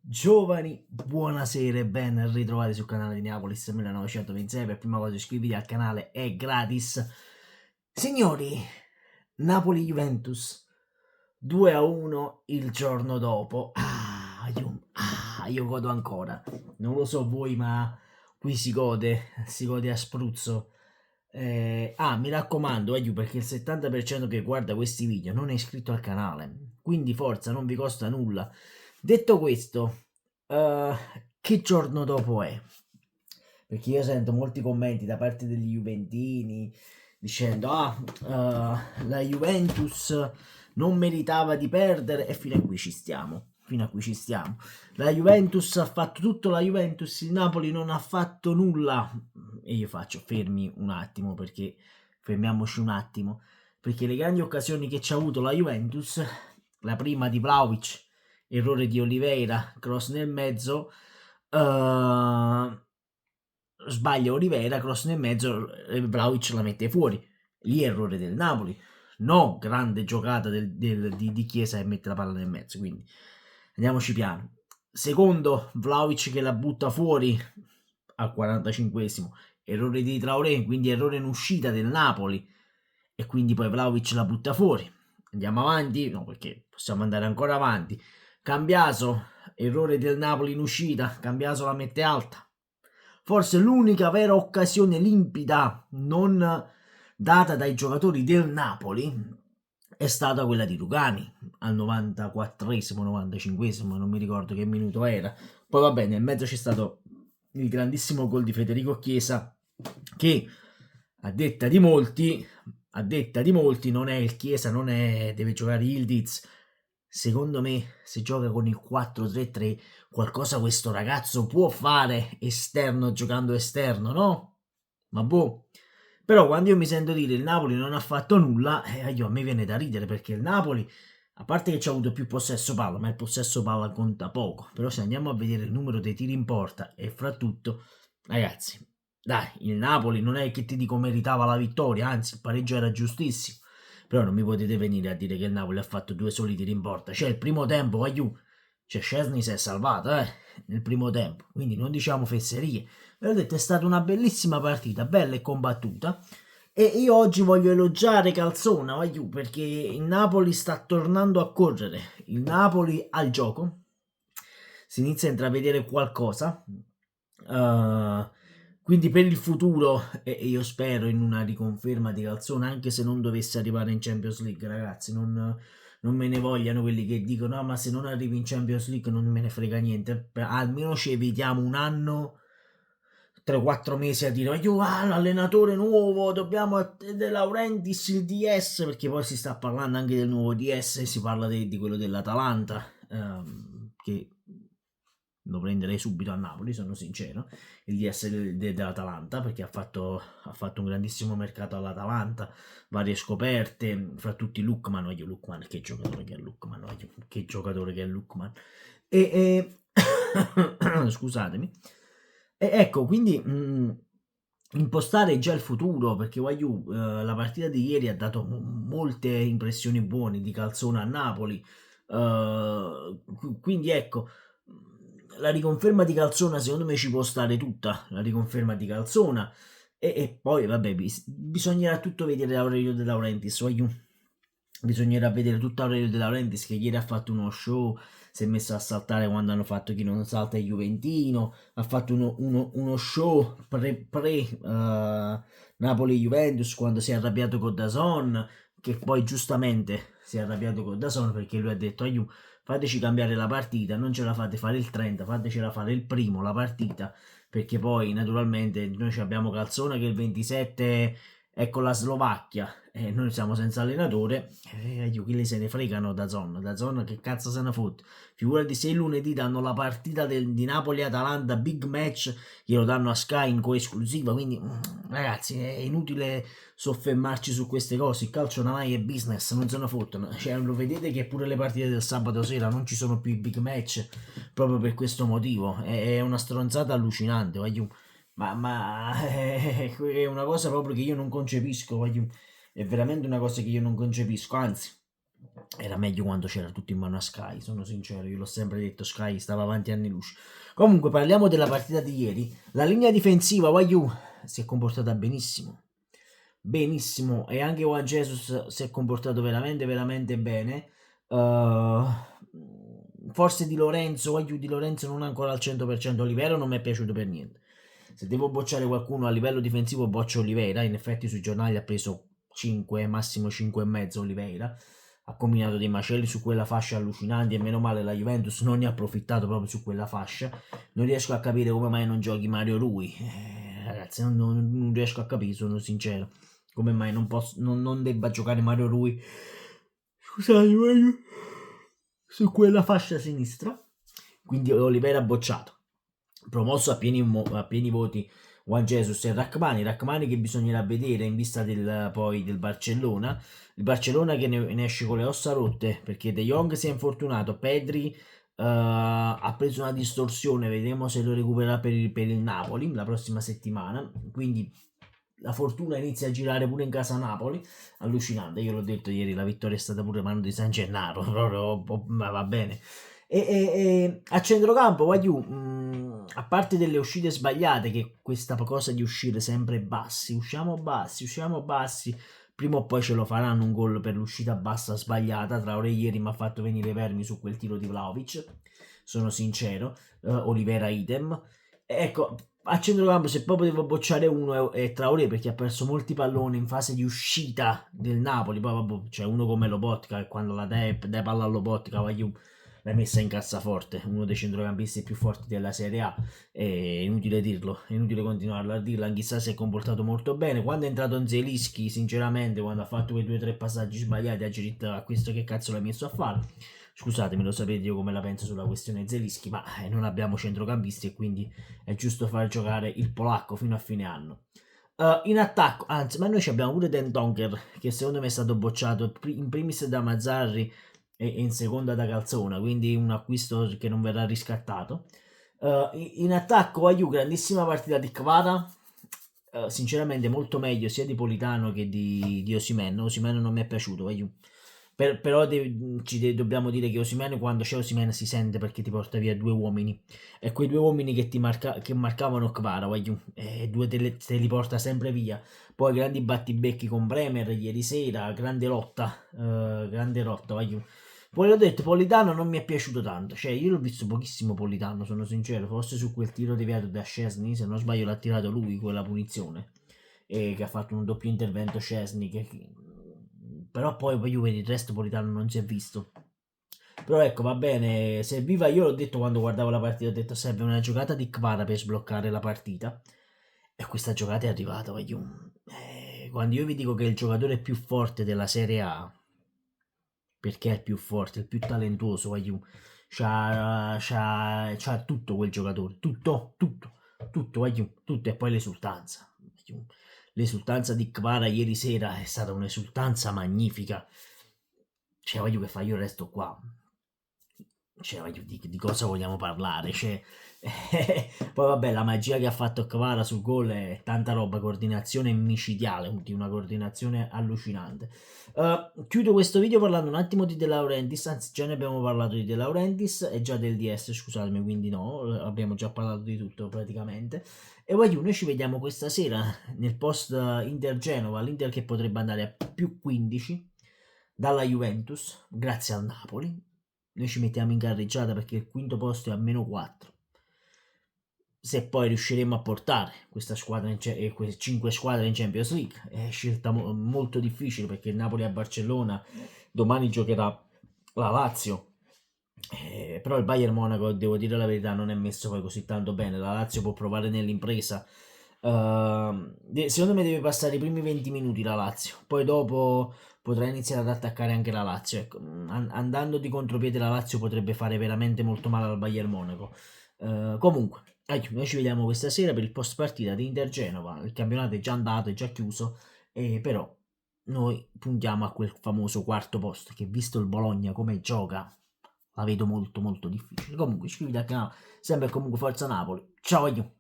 Giovani, buonasera e ben ritrovati sul canale di Neapolis 1926. Per prima cosa iscriviti al canale, è gratis. Signori, Napoli-Juventus 2-1 il giorno dopo. Io godo ancora. Non lo so voi, ma qui si gode a spruzzo. Mi raccomando, perché il 70% che guarda questi video non è iscritto al canale, quindi forza, non vi costa nulla. Detto questo, che giorno dopo è? Perché io sento molti commenti da parte degli Juventini dicendo la Juventus non meritava di perdere, e fino a qui ci stiamo. La Juventus ha fatto tutto, la Juventus, il Napoli non ha fatto nulla. E io faccio fermiamoci un attimo, perché le grandi occasioni che ci ha avuto la Juventus, la prima di Vlahovic, errore di Oliveira, cross nel mezzo, sbaglia Oliveira, cross nel mezzo, Vlahovic la mette fuori, lì errore del Napoli, no grande giocata di Chiesa che mette la palla nel mezzo, quindi andiamoci piano. Secondo, Vlahovic che la butta fuori al 45esimo, errore di Traoré, quindi errore in uscita del Napoli, e quindi poi Vlahovic la butta fuori. Andiamo avanti? No, perché possiamo andare ancora avanti. Cambiaso, errore del Napoli in uscita, Cambiaso la mette alta. Forse l'unica vera occasione limpida non data dai giocatori del Napoli è stata quella di Rugani al 94esimo, 95esimo, non mi ricordo che minuto era. Poi va bene, nel mezzo c'è stato il grandissimo gol di Federico Chiesa che a detta di molti non è il Chiesa, non è, deve giocare Yildiz. Secondo me, se gioca con il 4-3-3, qualcosa questo ragazzo può fare esterno, giocando esterno, no? Ma boh. Però quando io mi sento dire il Napoli non ha fatto nulla, a me viene da ridere, perché il Napoli, a parte che ci ha avuto più possesso palla, ma il possesso palla conta poco. Però se andiamo a vedere il numero dei tiri in porta e fra tutto, ragazzi, dai, il Napoli non è che ti dico meritava la vittoria, anzi il pareggio era giustissimo. Però non mi potete venire a dire che il Napoli ha fatto due soli tiri in porta. Cioè, il primo tempo, Szczesny si è salvato, nel primo tempo. Quindi non diciamo fesserie. Ve l'ho detto, è stata una bellissima partita, bella e combattuta. E io oggi voglio elogiare Calzona, perché il Napoli sta tornando a correre. Il Napoli al gioco. Si inizia a intravedere qualcosa. Quindi per il futuro, e io spero in una riconferma di Calzona, anche se non dovesse arrivare in Champions League, ragazzi, non me ne vogliano quelli che dicono: ma se non arrivi in Champions League non me ne frega niente. Almeno ci evitiamo un anno, 3-4 mesi a dire l'allenatore nuovo, dobbiamo De Laurentiis, il DS, perché poi si sta parlando anche del nuovo DS, si parla di quello dell'Atalanta, che lo prenderei subito a Napoli, sono sincero, il DS dell'Atalanta, perché ha fatto un grandissimo mercato all'Atalanta, varie scoperte, fra tutti Lookman, che giocatore che è Lookman, che giocatore che è Lookman, e scusatemi, e ecco, quindi impostare già il futuro, perché la partita di ieri ha dato molte impressioni buone di Calzona a Napoli, quindi ecco, la riconferma di Calzona secondo me ci può stare tutta, la riconferma di Calzona, e poi vabbè, bisognerà tutto vedere Aurelio De Laurentiis, bisognerà vedere tutto Aurelio De Laurentiis, che ieri ha fatto uno show, si è messo a saltare quando hanno fatto Chi non salta è Juventino, ha fatto uno show pre Napoli-Juventus, quando si è arrabbiato con DAZN, che poi giustamente si è arrabbiato con DAZN perché lui ha detto: fateci cambiare la partita, non ce la fate fare il 30, fatecela fare il primo la partita, perché poi naturalmente noi abbiamo Calzona che il 27 è con la Slovacchia e noi siamo senza allenatore, chi se ne fregano da zona, che cazzo se ne fotte. Figurati se il lunedì danno la partita di Napoli-Atalanta, big match, glielo danno a Sky in coesclusiva, quindi ragazzi è inutile soffermarci su queste cose, il calcio ormai è business, non se ne fottono, cioè lo vedete che pure le partite del sabato sera non ci sono più i big match, proprio per questo motivo, è una stronzata allucinante, è una cosa proprio che io non concepisco, è veramente una cosa che io non concepisco, anzi, era meglio quando c'era tutto in mano a Sky, sono sincero, io l'ho sempre detto, Sky stava avanti anni luce. Comunque parliamo della partita di ieri. La linea difensiva Wagyu si è comportata benissimo, benissimo, e anche Juan Jesus si è comportato veramente veramente bene. Forse Di Lorenzo, Wagyu Di Lorenzo non è ancora al 100%, Olivera non mi è piaciuto per niente. Se devo bocciare qualcuno a livello difensivo boccio Oliveira, in effetti sui giornali ha preso 5, massimo 5,5 Oliveira, ha combinato dei macelli su quella fascia allucinanti e meno male la Juventus non ne ha approfittato proprio su quella fascia. Non riesco a capire come mai non giochi Mario Rui, ragazzi, non riesco a capire, sono sincero, come mai non debba giocare Mario Rui, scusate, su quella fascia sinistra. Quindi Oliveira bocciato. Promosso a pieni voti Juan Jesus e Rachmani che bisognerà vedere in vista poi del Barcellona. Il Barcellona che ne esce con le ossa rotte perché De Jong si è infortunato, Pedri ha preso una distorsione, vedremo se lo recupererà per il Napoli la prossima settimana, quindi la fortuna inizia a girare pure in casa Napoli, allucinante, io l'ho detto ieri, la vittoria è stata pure mano di San Gennaro, proprio, ma va bene. E a centrocampo, Wagyu, a parte delle uscite sbagliate, che questa cosa di uscire sempre bassi, usciamo bassi, prima o poi ce lo faranno un gol per l'uscita bassa sbagliata. Traoré ieri mi ha fatto venire i vermi su quel tiro di Vlahovic, sono sincero, Olivera idem. Ecco, a centrocampo se proprio devo bocciare uno è Traoré, perché ha perso molti palloni in fase di uscita del Napoli. Poi vabbè, c'è uno come Lobotka, e quando la dai palla a Lobotka, l'hai messa in cassaforte, uno dei centrocampisti più forti della Serie A, è inutile dirlo, è inutile continuarlo a dirlo. Anch'essa si è comportato molto bene. Quando è entrato Zelinski, sinceramente, quando ha fatto quei 2 o 3 passaggi sbagliati, ha girato a questo che cazzo l'ha messo a fare. Scusatemi, lo sapete io come la penso sulla questione Zelinski, ma non abbiamo centrocampisti e quindi è giusto far giocare il polacco fino a fine anno. In attacco, anzi, ma noi abbiamo pure Den Donker, che secondo me è stato bocciato in primis da Mazzarri e in seconda da Calzona, quindi un acquisto che non verrà riscattato. In attacco Aiu, grandissima partita di Kvara, sinceramente molto meglio sia di Politano che di Osimhen. Osimhen non mi è piaciuto, Aiu. Però dobbiamo dire che Osimhen, quando c'è Osimhen, si sente perché ti porta via 2 uomini, e quei 2 uomini che marcavano Kvara, due te li porta sempre via. Poi grandi battibecchi con Bremer ieri sera, grande lotta, Wagyu. Poi l'ho detto, Politano non mi è piaciuto tanto, cioè io l'ho visto pochissimo Politano, sono sincero, forse su quel tiro deviato da Szczesny, se non sbaglio l'ha tirato lui quella punizione, e che ha fatto un doppio intervento Szczesny, però poi per il resto Politano non si è visto. Però ecco, va bene, serviva, io l'ho detto quando guardavo la partita, ho detto serve una giocata di Kvara per sbloccare la partita, e questa giocata è arrivata, quando io vi dico che è il giocatore più forte della Serie A, perché è il più forte, il più talentuoso, c'ha tutto quel giocatore, tutto, tutto, e poi l'esultanza. L'esultanza di Kvara ieri sera è stata un'esultanza magnifica. Cioè, voglio che fa, io resto qua. Cioè, di cosa vogliamo parlare? Cioè, poi vabbè, la magia che ha fatto Kvara sul gol è tanta roba, coordinazione micidiale, una coordinazione allucinante. Chiudo questo video parlando un attimo di De Laurentiis, anzi già ne abbiamo parlato di De Laurentiis e già del DS, scusatemi, quindi no, abbiamo già parlato di tutto praticamente. E noi ci vediamo questa sera nel post Inter Genova, l'Inter che potrebbe andare a più 15 dalla Juventus, grazie al Napoli. Noi ci mettiamo in carreggiata perché il quinto posto è a meno 4. Se poi riusciremo a portare questa squadra e queste 5 squadre in Champions League, è scelta molto difficile perché il Napoli a Barcellona, domani giocherà la Lazio, però il Bayern Monaco, devo dire la verità, non è messo poi così tanto bene. La Lazio può provare nell'impresa, secondo me deve passare i primi 20 minuti la Lazio, poi dopo potrà iniziare ad attaccare anche la Lazio. Ecco, andando di contropiede la Lazio potrebbe fare veramente molto male al Bayern Monaco. Comunque, noi ci vediamo questa sera per il post partita di Inter Genova. Il campionato è già andato, è già chiuso, però noi puntiamo a quel famoso quarto posto che, visto il Bologna come gioca, la vedo molto molto difficile. Comunque iscriviti al canale, sempre comunque forza Napoli. Ciao.